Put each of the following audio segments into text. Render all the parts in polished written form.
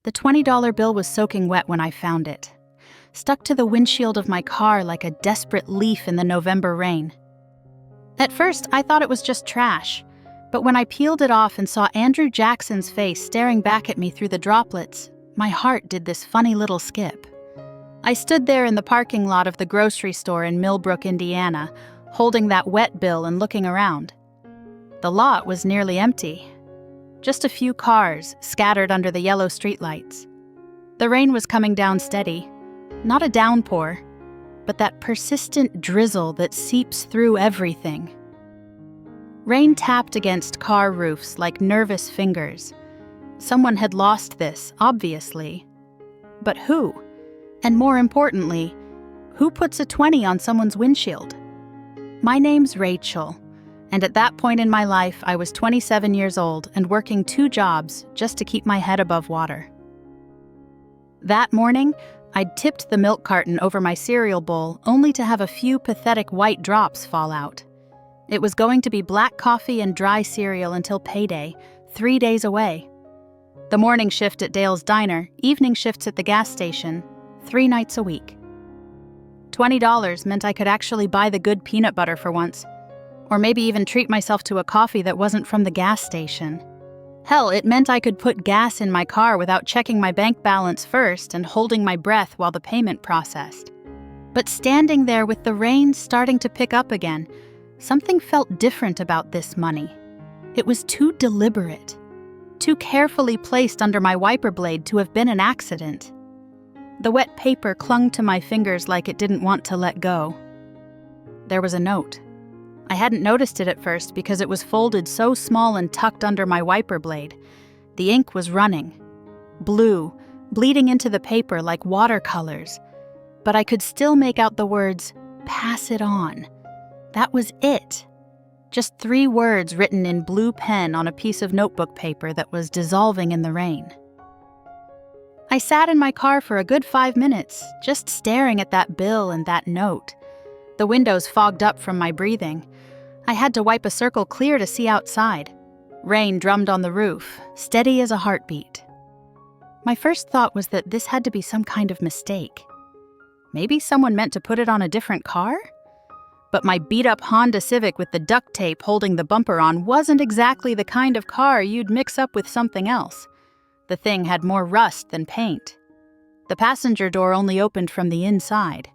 The $20 bill was soaking wet when I found it, stuck to the windshield of my car like a desperate leaf in the November rain. At first, I thought it was just trash, but when I peeled it off and saw Andrew Jackson's face staring back at me through the droplets, my heart did this funny little skip. I stood there in the parking lot of the grocery store in Millbrook, Indiana, holding that wet bill and looking around. The lot was nearly empty. Just a few cars scattered under the yellow streetlights. The rain was coming down steady, not a downpour, but that persistent drizzle that seeps through everything. Rain tapped against car roofs like nervous fingers. Someone had lost this, obviously. But who? And more importantly, who puts a 20 on someone's windshield? My name's Rachel, and at that point in my life, I was 27 years old and working 2 jobs just to keep my head above water. That morning, I'd tipped the milk carton over my cereal bowl only to have a few pathetic white drops fall out. It was going to be black coffee and dry cereal until payday, 3 days away. The morning shift at Dale's Diner, evening shifts at the gas station, 3 nights a week. $20 meant I could actually buy the good peanut butter for once, or maybe even treat myself to a coffee that wasn't from the gas station. Hell, it meant I could put gas in my car without checking my bank balance first and holding my breath while the payment processed. But standing there with the rain starting to pick up again, something felt different about this money. It was too deliberate, too carefully placed under my wiper blade to have been an accident. The wet paper clung to my fingers like it didn't want to let go. There was a note. I hadn't noticed it at first because it was folded so small and tucked under my wiper blade. The ink was running. Blue, bleeding into the paper like watercolors. But I could still make out the words, "Pass it on." That was it. Just 3 words written in blue pen on a piece of notebook paper that was dissolving in the rain. I sat in my car for a good 5 minutes, just staring at that bill and that note. The windows fogged up from my breathing. I had to wipe a circle clear to see outside. Rain drummed on the roof, steady as a heartbeat. My first thought was that this had to be some kind of mistake. Maybe someone meant to put it on a different car? But my beat-up Honda Civic with the duct tape holding the bumper on wasn't exactly the kind of car you'd mix up with something else. The thing had more rust than paint. The passenger door only opened from the inside.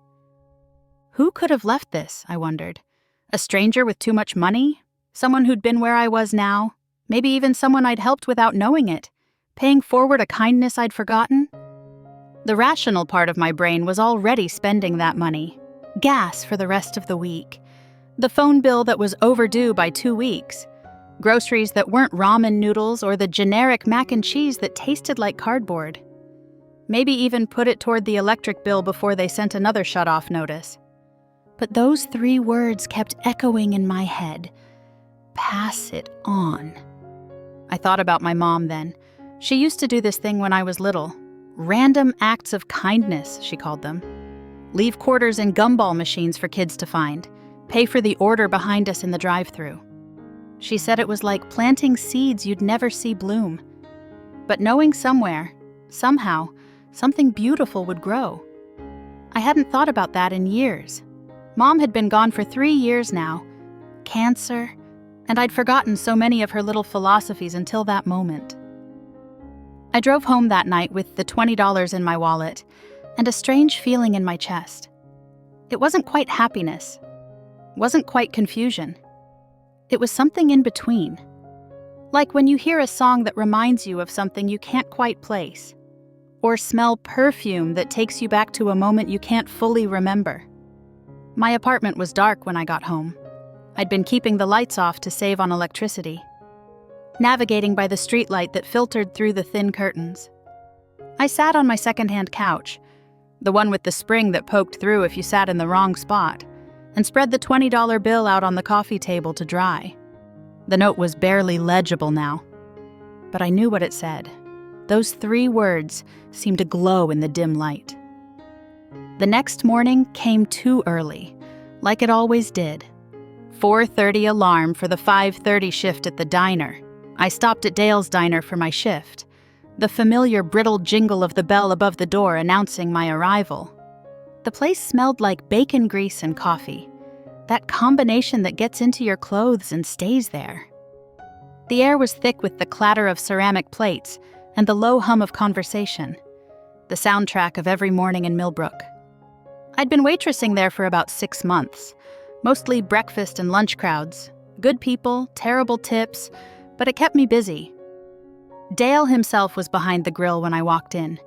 Who could have left this, I wondered? A stranger with too much money? Someone who'd been where I was now? Maybe even someone I'd helped without knowing it? Paying forward a kindness I'd forgotten? The rational part of my brain was already spending that money. Gas for the rest of the week. The phone bill that was overdue by 2 weeks. Groceries that weren't ramen noodles or the generic mac and cheese that tasted like cardboard. Maybe even put it toward the electric bill before they sent another shut-off notice. But those 3 words kept echoing in my head. Pass it on. I thought about my mom then. She used to do this thing when I was little. Random acts of kindness, she called them. Leave quarters in gumball machines for kids to find. Pay for the order behind us in the drive-thru. She said it was like planting seeds you'd never see bloom. But knowing somewhere, somehow, something beautiful would grow. I hadn't thought about that in years. Mom had been gone for 3 years now. Cancer, and I'd forgotten so many of her little philosophies until that moment. I drove home that night with the $20 in my wallet and a strange feeling in my chest. It wasn't quite happiness. Wasn't quite confusion. It was something in between. Like when you hear a song that reminds you of something you can't quite place, or smell perfume that takes you back to a moment you can't fully remember. My apartment was dark when I got home. I'd been keeping the lights off to save on electricity, navigating by the streetlight that filtered through the thin curtains. I sat on my secondhand couch, the one with the spring that poked through if you sat in the wrong spot, and spread the $20 bill out on the coffee table to dry. The note was barely legible now, but I knew what it said. Those 3 words seemed to glow in the dim light. The next morning came too early, like it always did. 4:30 alarm for the 5:30 shift at the diner. I stopped at Dale's Diner for my shift. the familiar brittle jingle of the bell above the door announcing my arrival. The place smelled like bacon grease and coffee, that combination that gets into your clothes and stays there. The air was thick with the clatter of ceramic plates and the low hum of conversation, the soundtrack of every morning in Millbrook. I'd been waitressing there for about 6 months, mostly breakfast and lunch crowds, good people, terrible tips, but it kept me busy. Dale himself was behind the grill when I walked in,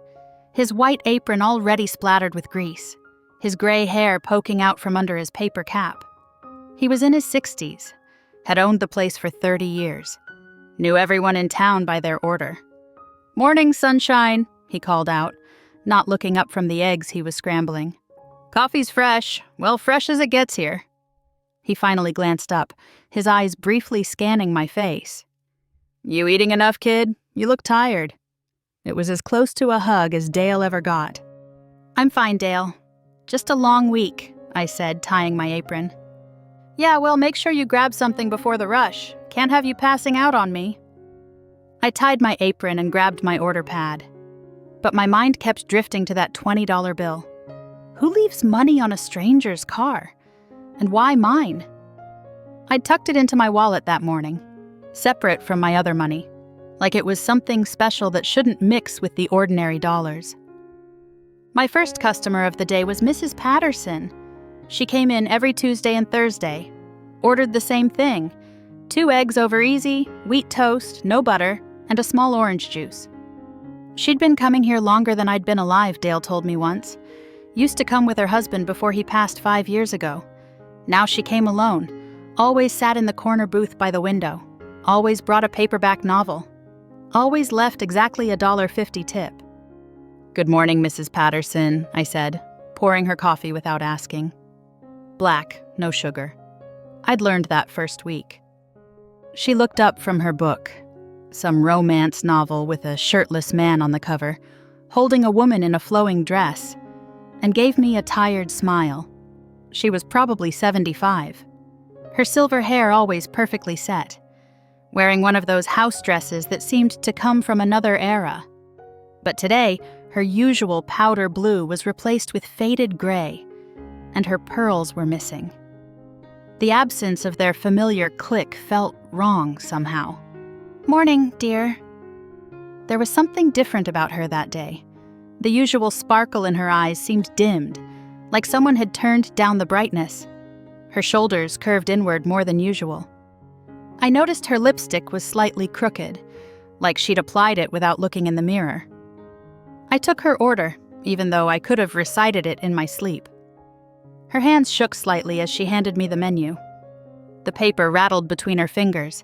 his white apron already splattered with grease, his gray hair poking out from under his paper cap. He was in his 60s, had owned the place for 30 years, knew everyone in town by their order. "Morning, sunshine," he called out, not looking up from the eggs he was scrambling. "Coffee's fresh, well, fresh as it gets here." He finally glanced up, his eyes briefly scanning my face. "You eating enough, kid? You look tired." It was as close to a hug as Dale ever got. "I'm fine, Dale. Just a long week," I said, tying my apron. "Yeah, well, make sure you grab something before the rush. Can't have you passing out on me." I tied my apron and grabbed my order pad. But my mind kept drifting to that $20 bill. Who leaves money on a stranger's car? And why mine? I'd tucked it into my wallet that morning, separate from my other money, like it was something special that shouldn't mix with the ordinary dollars. My first customer of the day was Mrs. Patterson. She came in every Tuesday and Thursday, ordered the same thing, 2 eggs over easy, wheat toast, no butter, and a small orange juice. She'd been coming here longer than I'd been alive, Dale told me once. Used to come with her husband before he passed 5 years ago. Now she came alone, always sat in the corner booth by the window, always brought a paperback novel, always left exactly a $1.50 tip. "Good morning, Mrs. Patterson," I said, pouring her coffee without asking. Black, no sugar. I'd learned that first week. She looked up from her book, some romance novel with a shirtless man on the cover, holding a woman in a flowing dress, and gave me a tired smile. She was probably 75. Her silver hair always perfectly set, wearing one of those house dresses that seemed to come from another era. But today, her usual powder blue was replaced with faded gray, and her pearls were missing. The absence of their familiar click felt wrong somehow. "Morning, dear." There was something different about her that day. The usual sparkle in her eyes seemed dimmed, like someone had turned down the brightness. Her shoulders curved inward more than usual. I noticed her lipstick was slightly crooked, like she'd applied it without looking in the mirror. I took her order, even though I could have recited it in my sleep. Her hands shook slightly as she handed me the menu. The paper rattled between her fingers.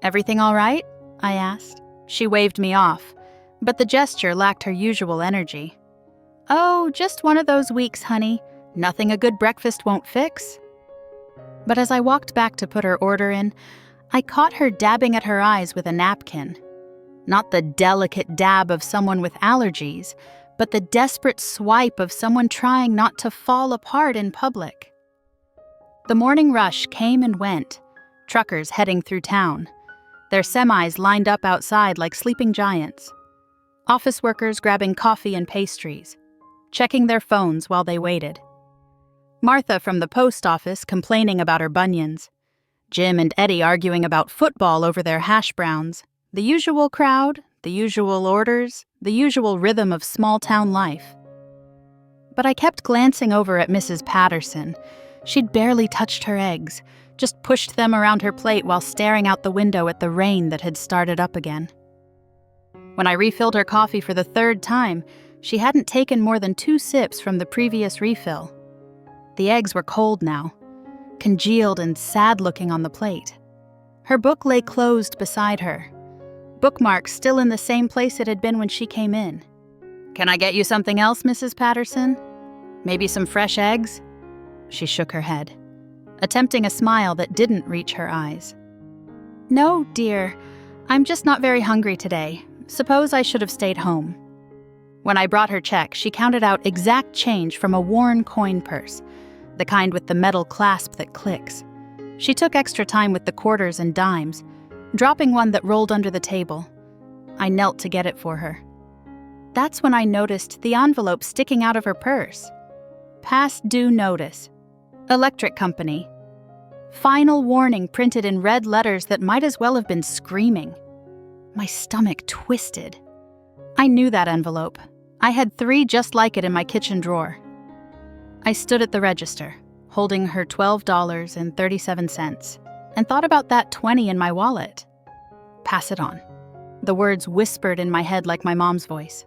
"Everything all right?" I asked. She waved me off, but the gesture lacked her usual energy. "Oh, just one of those weeks, honey. Nothing a good breakfast won't fix." But as I walked back to put her order in, I caught her dabbing at her eyes with a napkin. Not the delicate dab of someone with allergies, but the desperate swipe of someone trying not to fall apart in public. The morning rush came and went, truckers heading through town, their semis lined up outside like sleeping giants, office workers grabbing coffee and pastries, checking their phones while they waited. Martha from the post office complaining about her bunions, Jim and Eddie arguing about football over their hash browns, the usual crowd, the usual orders, the usual rhythm of small-town life. But I kept glancing over at Mrs. Patterson. She'd barely touched her eggs, just pushed them around her plate while staring out the window at the rain that had started up again. When I refilled her coffee for the 3rd time, she hadn't taken more than 2 sips from the previous refill. The eggs were cold now, congealed and sad-looking on the plate. Her book lay closed beside her, bookmark still in the same place it had been when she came in. "Can I get you something else, Mrs. Patterson? Maybe some fresh eggs?" She shook her head, attempting a smile that didn't reach her eyes. "No, dear. I'm just not very hungry today. Suppose I should have stayed home." When I brought her check, she counted out exact change from a worn coin purse, the kind with the metal clasp that clicks. She took extra time with the quarters and dimes, dropping one that rolled under the table. I knelt to get it for her. That's when I noticed the envelope sticking out of her purse. Past due notice. Electric company. Final warning printed in red letters that might as well have been screaming. My stomach twisted. I knew that envelope. I had 3 just like it in my kitchen drawer. I stood at the register, holding her $12.37, and thought about that 20 in my wallet. Pass it on. The words whispered in my head like my mom's voice.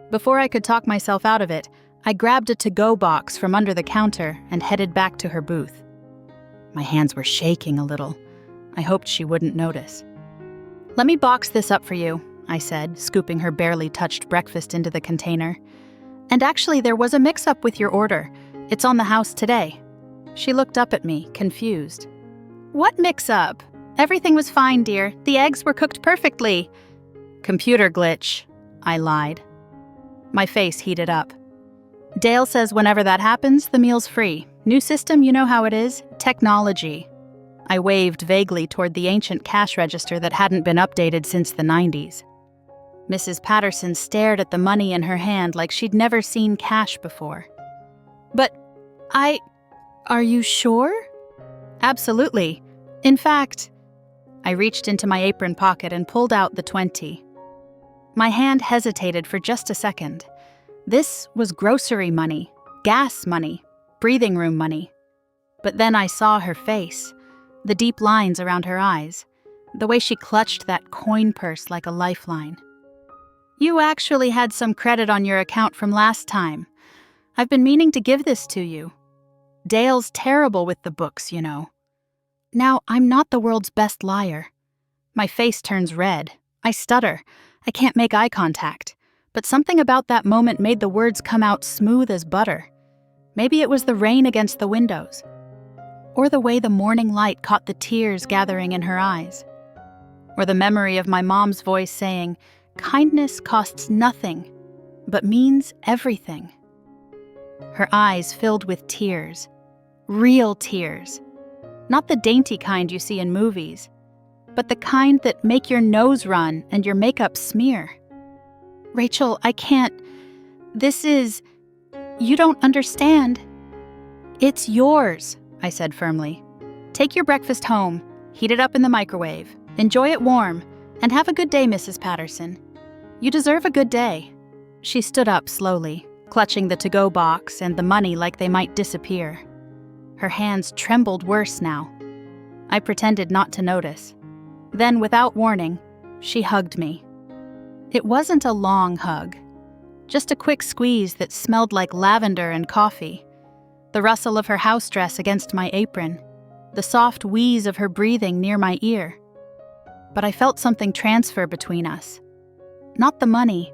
Before I could talk myself out of it, I grabbed a to-go box from under the counter and headed back to her booth. My hands were shaking a little. I hoped she wouldn't notice. "Let me box this up for you," I said, scooping her barely touched breakfast into the container. "And actually, there was a mix-up with your order. It's on the house today." She looked up at me, confused. "What mix-up? Everything was fine, dear. The eggs were cooked perfectly." "Computer glitch," I lied. My face heated up. "Dale says whenever that happens, the meal's free. New system, you know how it is. Technology." I waved vaguely toward the ancient cash register that hadn't been updated since the 90s. Mrs. Patterson stared at the money in her hand like she'd never seen cash before. "But are you sure?" "Absolutely. In fact," I reached into my apron pocket and pulled out the 20. My hand hesitated for just a second. This was grocery money, gas money, breathing room money. But then I saw her face, the deep lines around her eyes, the way she clutched that coin purse like a lifeline. "You actually had some credit on your account from last time. I've been meaning to give this to you. Dale's terrible with the books, you know." Now, I'm not the world's best liar. My face turns red. I stutter. I can't make eye contact. But something about that moment made the words come out smooth as butter. Maybe it was the rain against the windows. Or the way the morning light caught the tears gathering in her eyes. Or the memory of my mom's voice saying, "Kindness costs nothing, but means everything." Her eyes filled with tears. Real tears. Not the dainty kind you see in movies, but the kind that make your nose run and your makeup smear. "Rachel, I can't. You don't understand." "It's yours," I said firmly. "Take your breakfast home, heat it up in the microwave, enjoy it warm, and have a good day, Mrs. Patterson. You deserve a good day." She stood up slowly, clutching the to-go box and the money like they might disappear. Her hands trembled worse now. I pretended not to notice. Then, without warning, she hugged me. It wasn't a long hug, just a quick squeeze that smelled like lavender and coffee, the rustle of her house dress against my apron, the soft wheeze of her breathing near my ear. But I felt something transfer between us. Not the money,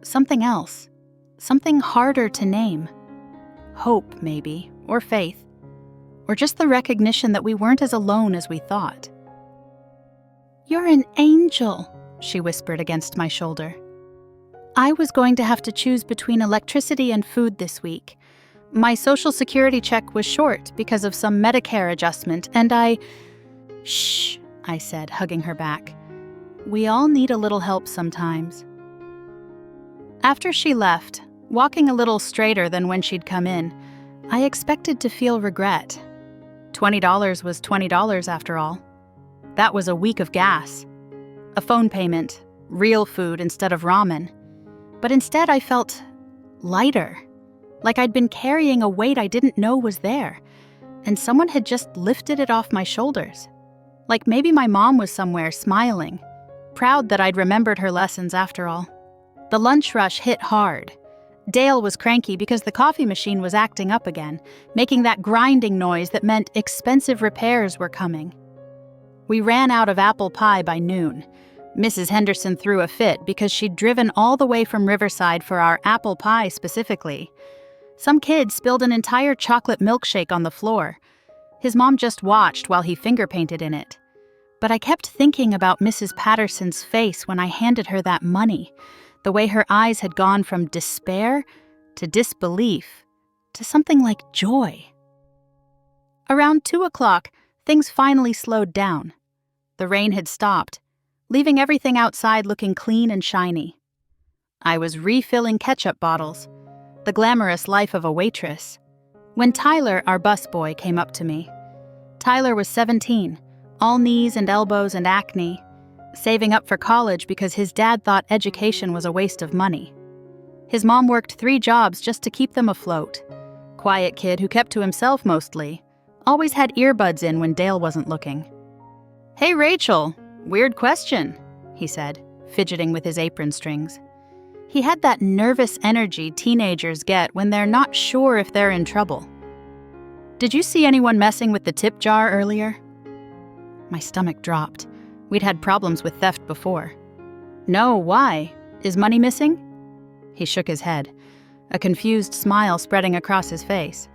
something else, something harder to name. Hope, maybe, or faith, or just the recognition that we weren't as alone as we thought. "You're an angel," she whispered against my shoulder. "I was going to have to choose between electricity and food this week. My Social Security check was short because of some Medicare adjustment, and Shh, I said, hugging her back. "We all need a little help sometimes." After she left, walking a little straighter than when she'd come in, I expected to feel regret. $20 was $20 after all. That was a week of gas. A phone payment, real food instead of ramen. But instead I felt lighter, like I'd been carrying a weight I didn't know was there, and someone had just lifted it off my shoulders. Like maybe my mom was somewhere smiling, proud that I'd remembered her lessons after all. The lunch rush hit hard. Dale was cranky because the coffee machine was acting up again, making that grinding noise that meant expensive repairs were coming. We ran out of apple pie by noon. Mrs. Henderson threw a fit because she'd driven all the way from Riverside for our apple pie specifically. Some kid spilled an entire chocolate milkshake on the floor. His mom just watched while he finger-painted in it. But I kept thinking about Mrs. Patterson's face when I handed her that money, the way her eyes had gone from despair to disbelief to something like joy. Around 2 o'clock, things finally slowed down. The rain had stopped. leaving everything outside looking clean and shiny. I was refilling ketchup bottles, the glamorous life of a waitress, when Tyler, our busboy, came up to me. Tyler was 17, all knees and elbows and acne, saving up for college because his dad thought education was a waste of money. His mom worked 3 jobs just to keep them afloat. Quiet kid who kept to himself mostly, always had earbuds in when Dale wasn't looking. "Hey, Rachel, weird question," he said, fidgeting with his apron strings. He had that nervous energy teenagers get when they're not sure if they're in trouble. "Did you see anyone messing with the tip jar earlier?" My stomach dropped. We'd had problems with theft before. "No, why? Is money missing?" He shook his head, a confused smile spreading across his face.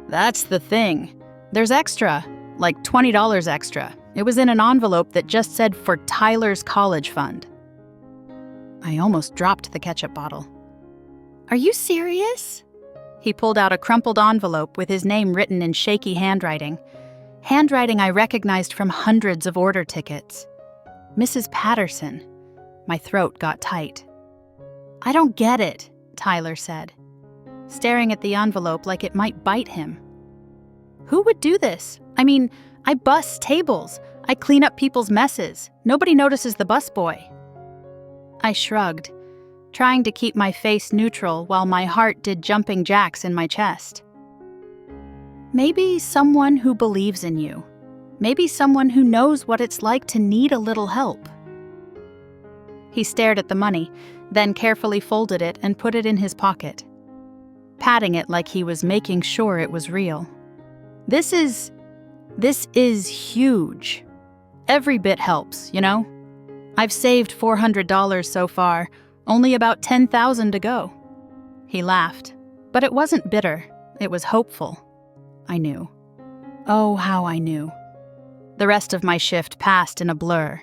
"That's the thing. There's extra, like $20 extra. It was in an envelope that just said for Tyler's college fund." I almost dropped the ketchup bottle. "Are you serious?" He pulled out a crumpled envelope with his name written in shaky handwriting I recognized from hundreds of order tickets. Mrs. Patterson. My throat got tight. "I don't get it," Tyler said, staring at the envelope like it might bite him. "Who would do this? I mean, I bus tables. I clean up people's messes. Nobody notices the busboy." I shrugged, trying to keep my face neutral while my heart did jumping jacks in my chest. Maybe someone who believes in you. Maybe someone who knows what it's like to need a little help. He stared at the money, then carefully folded it and put it in his pocket, patting it like he was making sure it was real. This is huge. Every bit helps, you know? I've saved $400 so far, only about $10,000 to go." He laughed, but it wasn't bitter, it was hopeful. I knew. Oh, how I knew. The rest of my shift passed in a blur.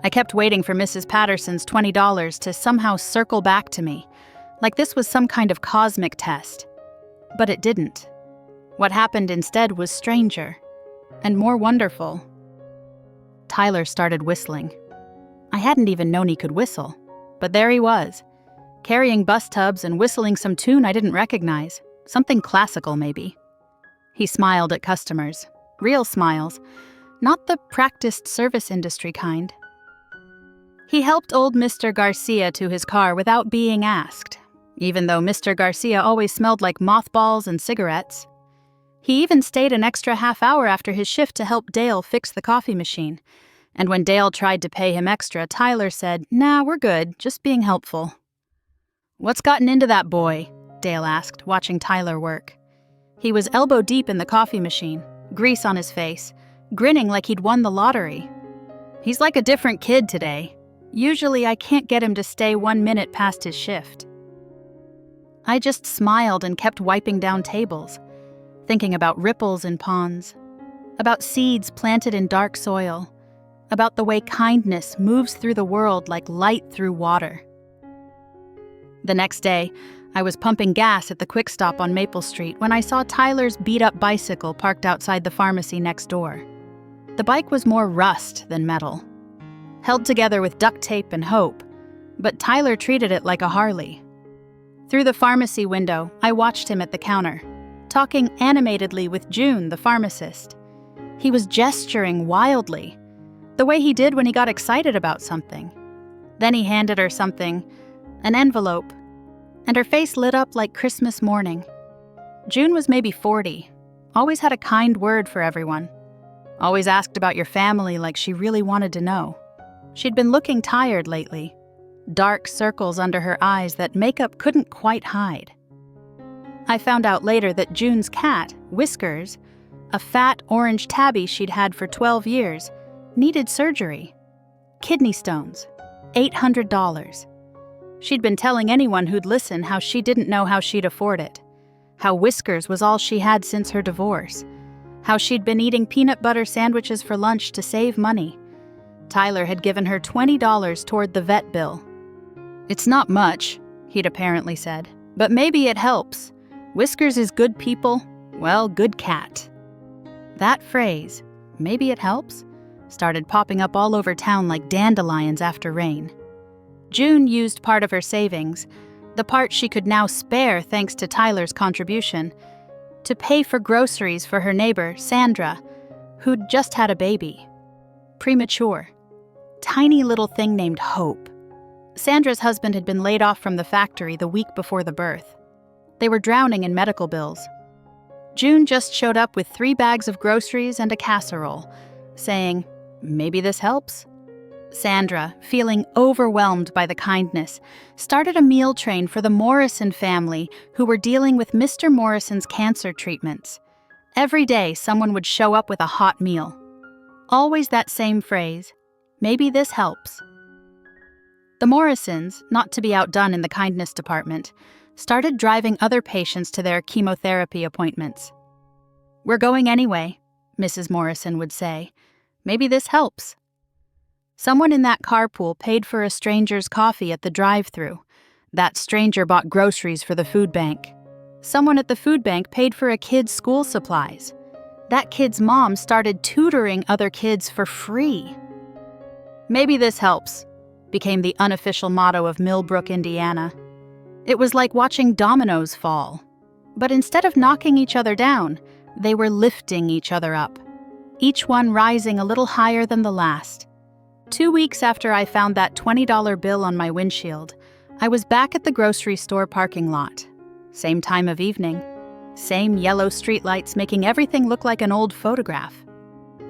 I kept waiting for Mrs. Patterson's $20 to somehow circle back to me, like this was some kind of cosmic test. But it didn't. What happened instead was stranger and more wonderful. Tyler started whistling. I hadn't even known he could whistle, but there he was, carrying bus tubs and whistling some tune I didn't recognize, something classical maybe. He smiled at customers, real smiles, not the practiced service industry kind. He helped old Mr. Garcia to his car without being asked, even though Mr. Garcia always smelled like mothballs and cigarettes. He even stayed an extra half hour after his shift to help Dale fix the coffee machine. And when Dale tried to pay him extra, Tyler said, "Nah, we're good, just being helpful." "What's gotten into that boy?" Dale asked, watching Tyler work. He was elbow deep in the coffee machine, grease on his face, grinning like he'd won the lottery. "He's like a different kid today. Usually I can't get him to stay 1 minute past his shift." I just smiled and kept wiping down tables, thinking about ripples in ponds, about seeds planted in dark soil, about the way kindness moves through the world like light through water. The next day, I was pumping gas at the Quick Stop on Maple Street when I saw Tyler's beat-up bicycle parked outside the pharmacy next door. The bike was more rust than metal, held together with duct tape and hope, but Tyler treated it like a Harley. Through the pharmacy window, I watched him at the counter, talking animatedly with June, the pharmacist. He was gesturing wildly, the way he did when he got excited about something. Then he handed her something, an envelope, and her face lit up like Christmas morning. June was maybe 40, always had a kind word for everyone, always asked about your family like she really wanted to know. She'd been looking tired lately, dark circles under her eyes that makeup couldn't quite hide. I found out later that June's cat, Whiskers, a fat orange tabby she'd had for 12 years, needed surgery. Kidney stones, $800. She'd been telling anyone who'd listen how she didn't know how she'd afford it, how Whiskers was all she had since her divorce, how she'd been eating peanut butter sandwiches for lunch to save money. Tyler had given her $20 toward the vet bill. "It's not much," he'd apparently said, "but maybe it helps. Whiskers is good people, well, good cat." That phrase, "maybe it helps," started popping up all over town like dandelions after rain. June used part of her savings, the part she could now spare thanks to Tyler's contribution, to pay for groceries for her neighbor, Sandra, who'd just had a baby. Premature. Tiny little thing named Hope. Sandra's husband had been laid off from the factory the week before the birth. They were drowning in medical bills. June just showed up with 3 bags of groceries and a casserole, saying, "Maybe this helps." Sandra, feeling overwhelmed by the kindness, started a meal train for the Morrison family who were dealing with Mr. Morrison's cancer treatments. Every day, someone would show up with a hot meal. Always that same phrase, "Maybe this helps." The Morrisons, not to be outdone in the kindness department, started driving other patients to their chemotherapy appointments. "We're going anyway," Mrs. Morrison would say. "Maybe this helps." Someone in that carpool paid for a stranger's coffee at the drive-thru. That stranger bought groceries for the food bank. Someone at the food bank paid for a kid's school supplies. That kid's mom started tutoring other kids for free. "Maybe this helps," became the unofficial motto of Millbrook, Indiana. It was like watching dominoes fall. But instead of knocking each other down, they were lifting each other up, each one rising a little higher than the last. 2 weeks after I found that $20 bill on my windshield, I was back at the grocery store parking lot. Same time of evening. Same yellow streetlights making everything look like an old photograph.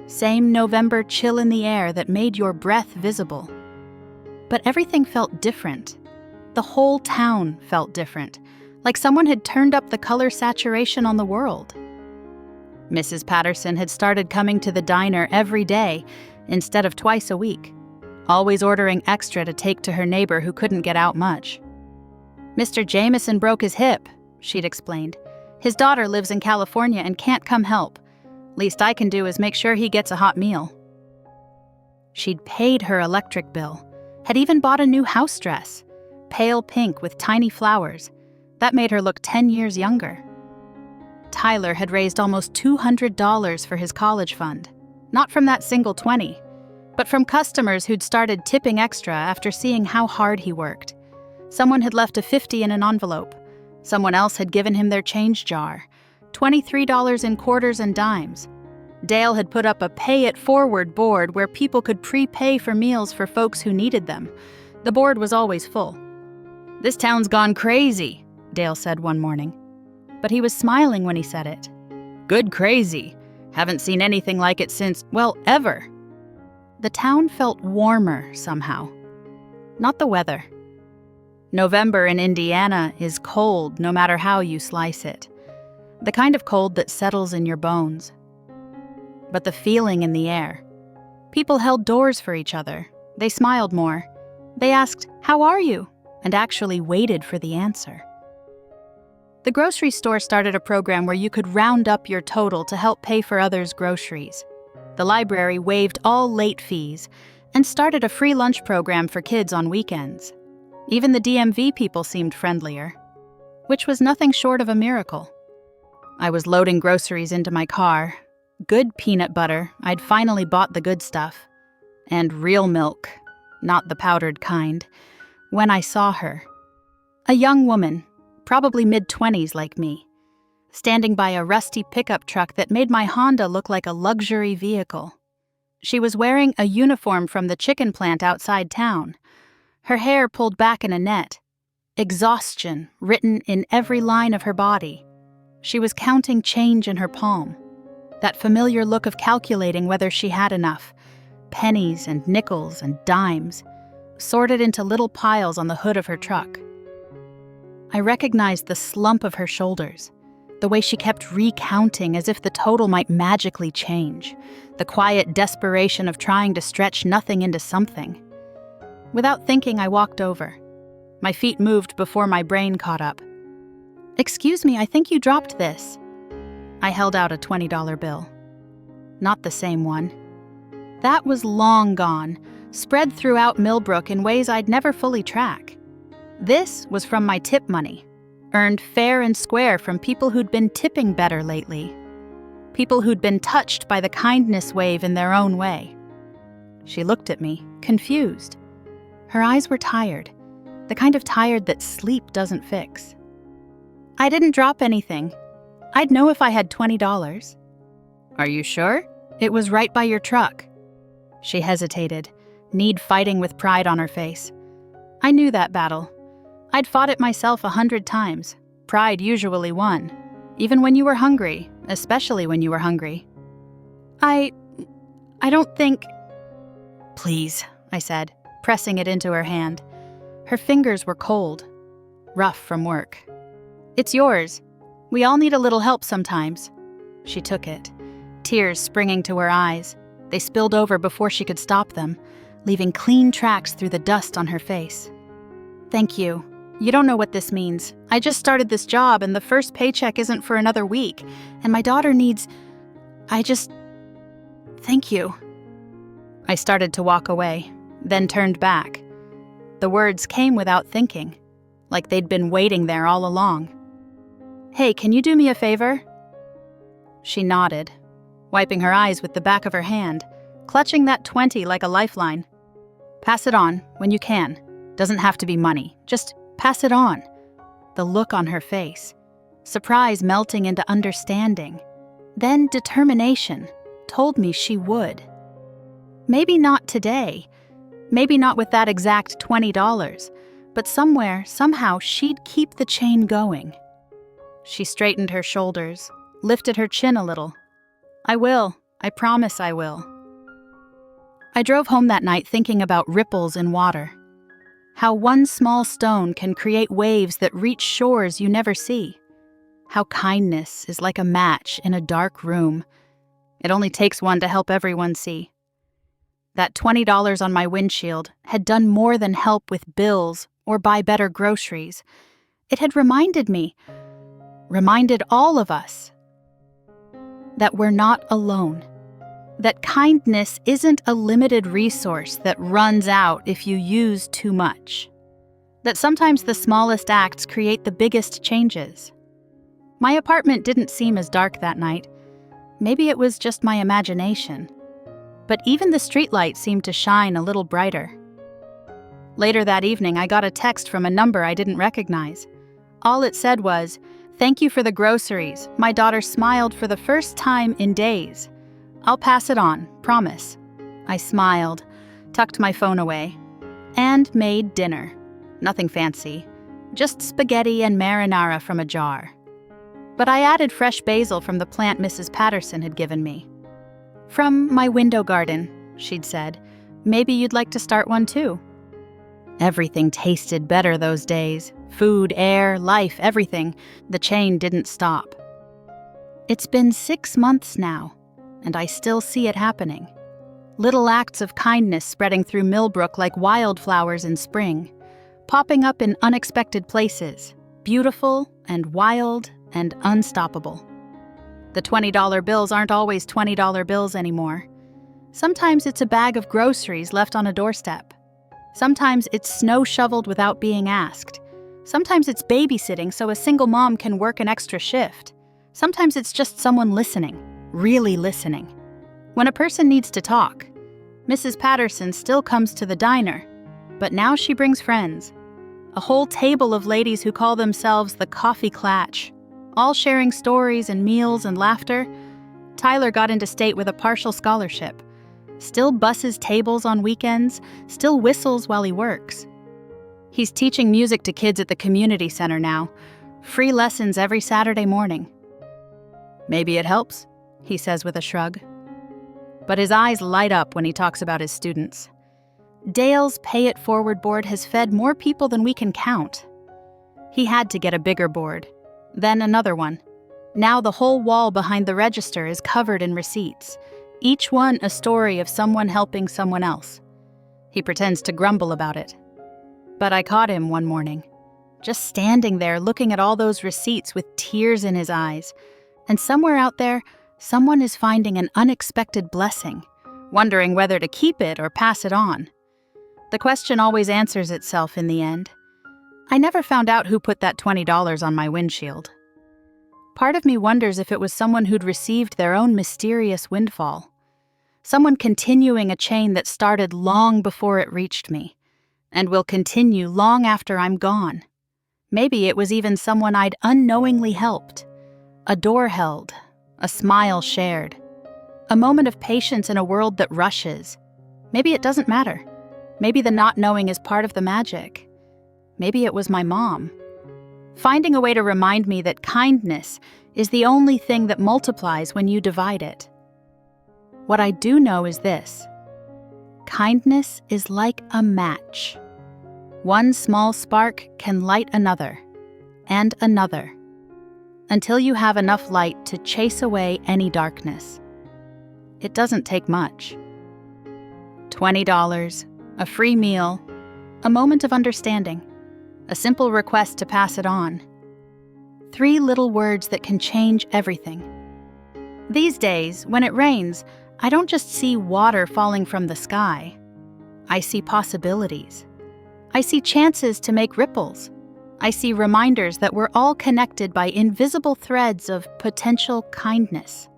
Same November chill in the air that made your breath visible. But everything felt different. The whole town felt different, like someone had turned up the color saturation on the world. Mrs. Patterson had started coming to the diner every day instead of twice a week, always ordering extra to take to her neighbor who couldn't get out much. "Mr. Jameson broke his hip," she'd explained. "His daughter lives in California and can't come help. Least I can do is make sure he gets a hot meal." She'd paid her electric bill, had even bought a new house dress, pale pink with tiny flowers. That made her look 10 years younger. Tyler had raised almost $200 for his college fund, not from that single 20, but from customers who'd started tipping extra after seeing how hard he worked. Someone had left a $50 in an envelope. Someone else had given him their change jar, $23 in quarters and dimes. Dale had put up a pay it forward board where people could prepay for meals for folks who needed them. The board was always full. "This town's gone crazy," Dale said one morning. But he was smiling when he said it. "Good crazy. Haven't seen anything like it since, well, ever." The town felt warmer somehow. Not the weather. November in Indiana is cold no matter how you slice it. The kind of cold that settles in your bones. But the feeling in the air. People held doors for each other. They smiled more. They asked, "How are you?" and actually waited for the answer. The grocery store started a program where you could round up your total to help pay for others' groceries. The library waived all late fees and started a free lunch program for kids on weekends. Even the DMV people seemed friendlier, which was nothing short of a miracle. I was loading groceries into my car. Good peanut butter, I'd finally bought the good stuff. And real milk, not the powdered kind, when I saw her. A young woman, probably mid-20s like me, standing by a rusty pickup truck that made my Honda look like a luxury vehicle. She was wearing a uniform from the chicken plant outside town, her hair pulled back in a net, exhaustion written in every line of her body. She was counting change in her palm, that familiar look of calculating whether she had enough, pennies and nickels and dimes, sorted into little piles on the hood of her truck. I recognized the slump of her shoulders, the way she kept recounting as if the total might magically change, the quiet desperation of trying to stretch nothing into something. Without thinking, I walked over. My feet moved before my brain caught up. "Excuse me, I think you dropped this." I held out a $20 bill. Not the same one. That was long gone, spread throughout Millbrook in ways I'd never fully track. This was from my tip money, earned fair and square from people who'd been tipping better lately. People who'd been touched by the kindness wave in their own way. She looked at me, confused. Her eyes were tired, the kind of tired that sleep doesn't fix. I didn't drop anything. I'd know if I had $20. Are you sure? It was right by your truck. She hesitated, need fighting with pride on her face. I knew that battle. I'd fought it myself 100 times. Pride usually won, even when you were hungry, especially when you were hungry. I don't think... Please, I said, pressing it into her hand. Her fingers were cold, rough from work. It's yours. We all need a little help sometimes. She took it, tears springing to her eyes. They spilled over before she could stop them, leaving clean tracks through the dust on her face. Thank you. You don't know what this means. I just started this job and the first paycheck isn't for another week, and my daughter needs... Thank you. I started to walk away, then turned back. The words came without thinking, like they'd been waiting there all along. Hey, can you do me a favor? She nodded, wiping her eyes with the back of her hand, clutching that 20 like a lifeline. Pass it on, when you can. Doesn't have to be money, just pass it on. The look on her face, surprise melting into understanding, then determination, told me she would. Maybe not today, maybe not with that exact $20, but somewhere, somehow, she'd keep the chain going. She straightened her shoulders, lifted her chin a little. I will. I promise I will. I drove home that night thinking about ripples in water. How one small stone can create waves that reach shores you never see. How kindness is like a match in a dark room. It only takes one to help everyone see. That $20 on my windshield had done more than help with bills or buy better groceries. It had reminded all of us, that we're not alone. That kindness isn't a limited resource that runs out if you use too much. That sometimes the smallest acts create the biggest changes. My apartment didn't seem as dark that night. Maybe it was just my imagination. But even the streetlight seemed to shine a little brighter. Later that evening, I got a text from a number I didn't recognize. All it said was, "Thank you for the groceries. My daughter smiled for the first time in days. I'll pass it on, promise." I smiled, tucked my phone away, and made dinner. Nothing fancy, just spaghetti and marinara from a jar. But I added fresh basil from the plant Mrs. Patterson had given me. "From my window garden," she'd said. "Maybe you'd like to start one too." Everything tasted better those days. Food, air, life, everything. The chain didn't stop. It's been 6 months now, and I still see it happening. Little acts of kindness spreading through Millbrook like wildflowers in spring, popping up in unexpected places, beautiful and wild and unstoppable. The $20 bills aren't always $20 bills anymore. Sometimes it's a bag of groceries left on a doorstep. Sometimes it's snow shoveled without being asked. Sometimes it's babysitting so a single mom can work an extra shift. Sometimes it's just someone listening, really listening. When a person needs to talk, Mrs. Patterson still comes to the diner, but now she brings friends. A whole table of ladies who call themselves the Coffee Clatch, all sharing stories and meals and laughter. Tyler got into state with a partial scholarship. Still busses tables on weekends, still whistles while he works. He's teaching music to kids at the community center now. Free lessons every Saturday morning. "Maybe it helps," he says with a shrug. But his eyes light up when he talks about his students. Dale's Pay It Forward board has fed more people than we can count. He had to get a bigger board, then another one. Now the whole wall behind the register is covered in receipts, each one a story of someone helping someone else. He pretends to grumble about it. But I caught him one morning, just standing there looking at all those receipts with tears in his eyes. And somewhere out there, someone is finding an unexpected blessing, wondering whether to keep it or pass it on. The question always answers itself in the end. I never found out who put that $20 on my windshield. Part of me wonders if it was someone who'd received their own mysterious windfall. Someone continuing a chain that started long before it reached me, and will continue long after I'm gone. Maybe it was even someone I'd unknowingly helped. A door held, a smile shared, a moment of patience in a world that rushes. Maybe it doesn't matter. Maybe the not knowing is part of the magic. Maybe it was my mom. Finding a way to remind me that kindness is the only thing that multiplies when you divide it. What I do know is this: kindness is like a match. One small spark can light another, and another, until you have enough light to chase away any darkness. It doesn't take much. $20, a free meal, a moment of understanding, a simple request to pass it on. 3 little words that can change everything. These days, when it rains, I don't just see water falling from the sky. I see possibilities. I see chances to make ripples. I see reminders that we're all connected by invisible threads of potential kindness,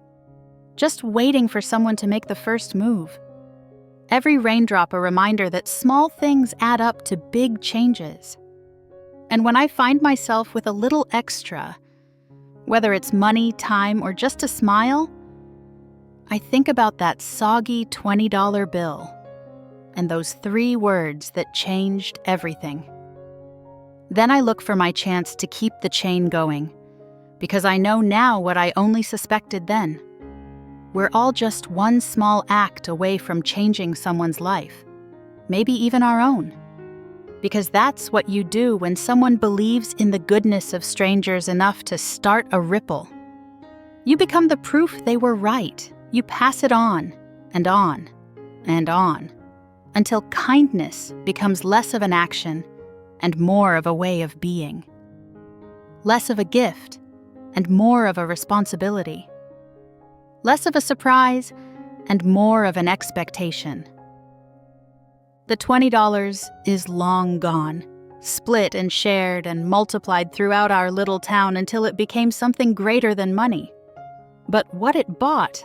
just waiting for someone to make the first move. Every raindrop a reminder that small things add up to big changes. And when I find myself with a little extra, whether it's money, time, or just a smile, I think about that soggy $20 bill and those 3 words that changed everything. Then I look for my chance to keep the chain going, because I know now what I only suspected then. We're all just one small act away from changing someone's life, maybe even our own. Because that's what you do when someone believes in the goodness of strangers enough to start a ripple. You become the proof they were right. You pass it on, and on, and on, until kindness becomes less of an action and more of a way of being. Less of a gift and more of a responsibility. Less of a surprise and more of an expectation. The $20 is long gone, split and shared and multiplied throughout our little town until it became something greater than money. But what it bought,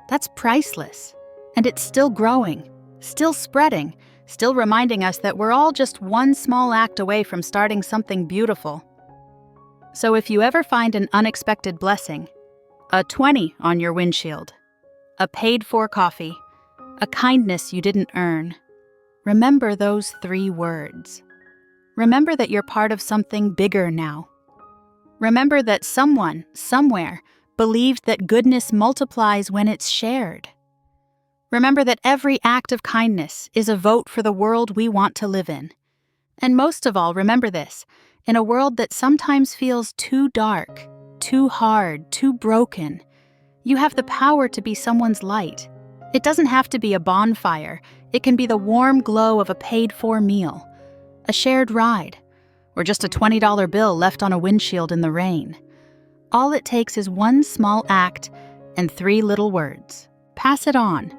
that's priceless. And it's still growing, still spreading, still reminding us that we're all just one small act away from starting something beautiful. So if you ever find an unexpected blessing, a 20 on your windshield, a paid-for coffee, a kindness you didn't earn, remember those 3 words. Remember that you're part of something bigger now. Remember that someone, somewhere, believed that goodness multiplies when it's shared. Remember that every act of kindness is a vote for the world we want to live in. And most of all, remember this: in a world that sometimes feels too dark, too hard, too broken, you have the power to be someone's light. It doesn't have to be a bonfire. It can be the warm glow of a paid-for meal, a shared ride, or just a $20 bill left on a windshield in the rain. All it takes is one small act and 3 little words. Pass it on.